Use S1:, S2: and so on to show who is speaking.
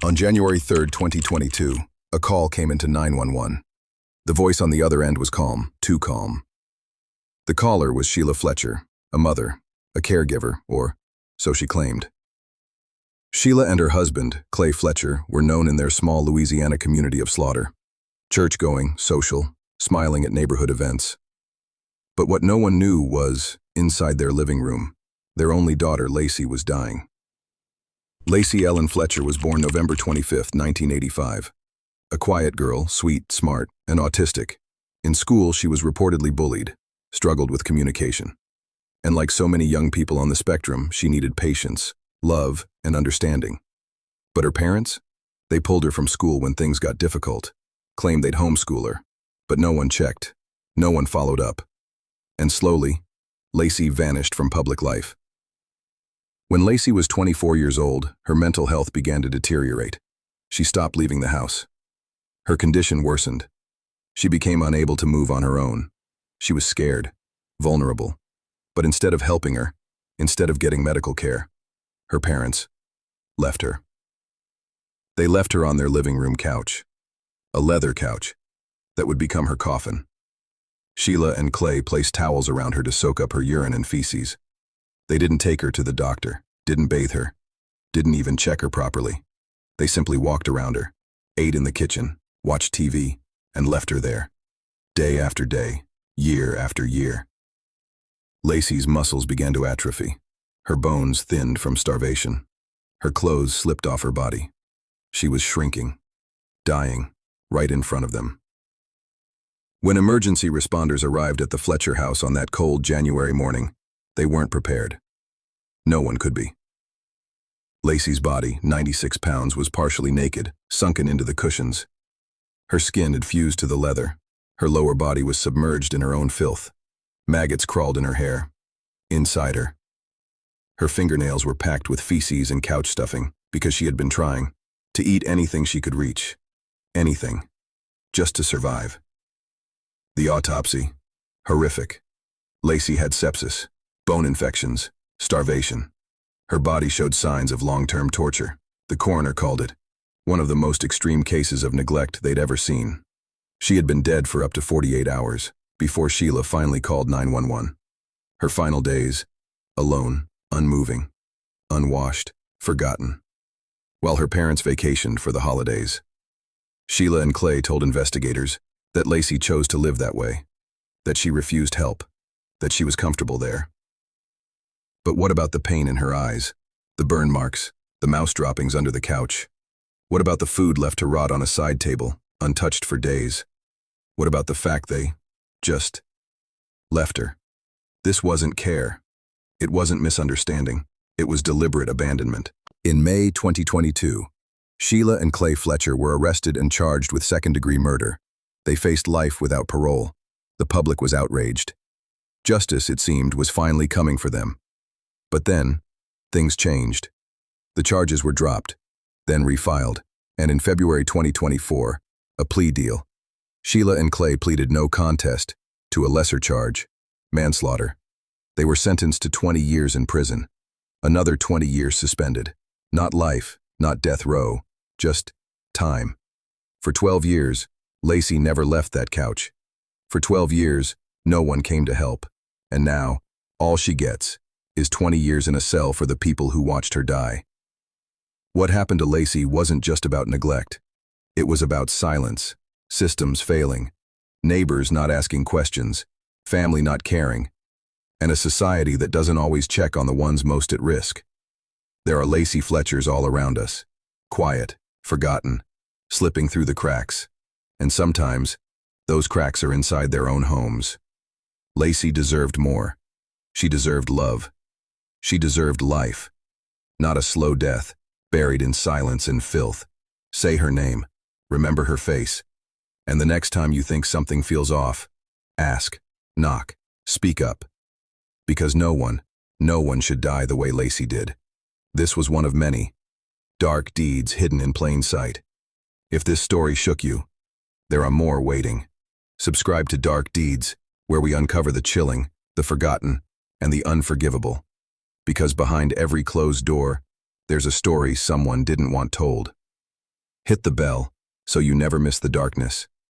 S1: On January 3, 2022, a call came into 911. The voice on the other end was calm, too calm. The caller was Sheila Fletcher, a mother, a caregiver, or so she claimed. Sheila and her husband, Clay Fletcher, were known in their small Louisiana community of Slaughter. Church-going, social, smiling at neighborhood events. But what no one knew was, inside their living room, their only daughter, Lacey, was dying. Lacey Ellen Fletcher was born November 25, 1985. A quiet girl, sweet, smart, and autistic. In school, she was reportedly bullied, struggled with communication. And like so many young people on the spectrum, she needed patience, love, and understanding. But her parents? They pulled her from school when things got difficult, claimed they'd homeschool her, but no one checked, no one followed up. And slowly, Lacey vanished from public life. When Lacey was 24 years old, her mental health began to deteriorate. She stopped leaving the house. Her condition worsened. She became unable to move on her own. She was scared, vulnerable. But instead of helping her, instead of getting medical care, her parents left her. They left her on their living room couch, a leather couch that would become her coffin. Sheila and Clay placed towels around her to soak up her urine and feces. They didn't take her to the doctor, didn't bathe her, didn't even check her properly. They simply walked around her, ate in the kitchen, watched TV, and left her there. Day after day, year after year. Lacey's muscles began to atrophy. Her bones thinned from starvation. Her clothes slipped off her body. She was shrinking, dying, right in front of them. When emergency responders arrived at the Fletcher house on that cold January morning, they weren't prepared. No one could be. Lacey's body, 96 pounds, was partially naked, sunken into the cushions. Her skin had fused to the leather. Her lower body was submerged in her own filth. Maggots crawled in her hair, inside her. Her fingernails were packed with feces and couch stuffing because she had been trying to eat anything she could reach. Anything. Just to survive. The autopsy. Horrific. Lacey had sepsis, bone infections, starvation. Her body showed signs of long-term torture. The coroner called it one of the most extreme cases of neglect they'd ever seen. She had been dead for up to 48 hours before Sheila finally called 911. Her final days, alone, unmoving, unwashed, forgotten. While her parents vacationed for the holidays. Sheila and Clay told investigators that Lacey chose to live that way, that she refused help, that she was comfortable there. But what about the pain in her eyes, the burn marks, the mouse droppings under the couch? What about the food left to rot on a side table, untouched for days? What about the fact they just left her? This wasn't care. It wasn't misunderstanding. It was deliberate abandonment. In May 2022, Sheila and Clay Fletcher were arrested and charged with second-degree murder. They faced life without parole. The public was outraged. Justice, it seemed, was finally coming for them. But then, things changed. The charges were dropped, then refiled, and in February 2024, a plea deal. Sheila and Clay pleaded no contest to a lesser charge, manslaughter. They were sentenced to 20 years in prison, another 20 years suspended. Not life, not death row, just time. For 12 years, Lacey never left that couch. For 12 years, no one came to help. And now, all she gets is 20 years in a cell for the people who watched her die. What happened to Lacey wasn't just about neglect. It was about silence, systems failing, neighbors not asking questions, family not caring, and a society that doesn't always check on the ones most at risk. There are Lacey Fletchers all around us, quiet, forgotten, slipping through the cracks. And sometimes, those cracks are inside their own homes. Lacey deserved more. She deserved love. She deserved life. Not a slow death, buried in silence and filth. Say her name, remember her face. And the next time you think something feels off, ask, knock, speak up. Because no one should die the way Lacey did. This was one of many dark deeds hidden in plain sight. If this story shook you, there are more waiting. Subscribe to Dark Deeds, where we uncover the chilling, the forgotten, and the unforgivable. Because behind every closed door, there's a story someone didn't want told. Hit the bell so you never miss the darkness.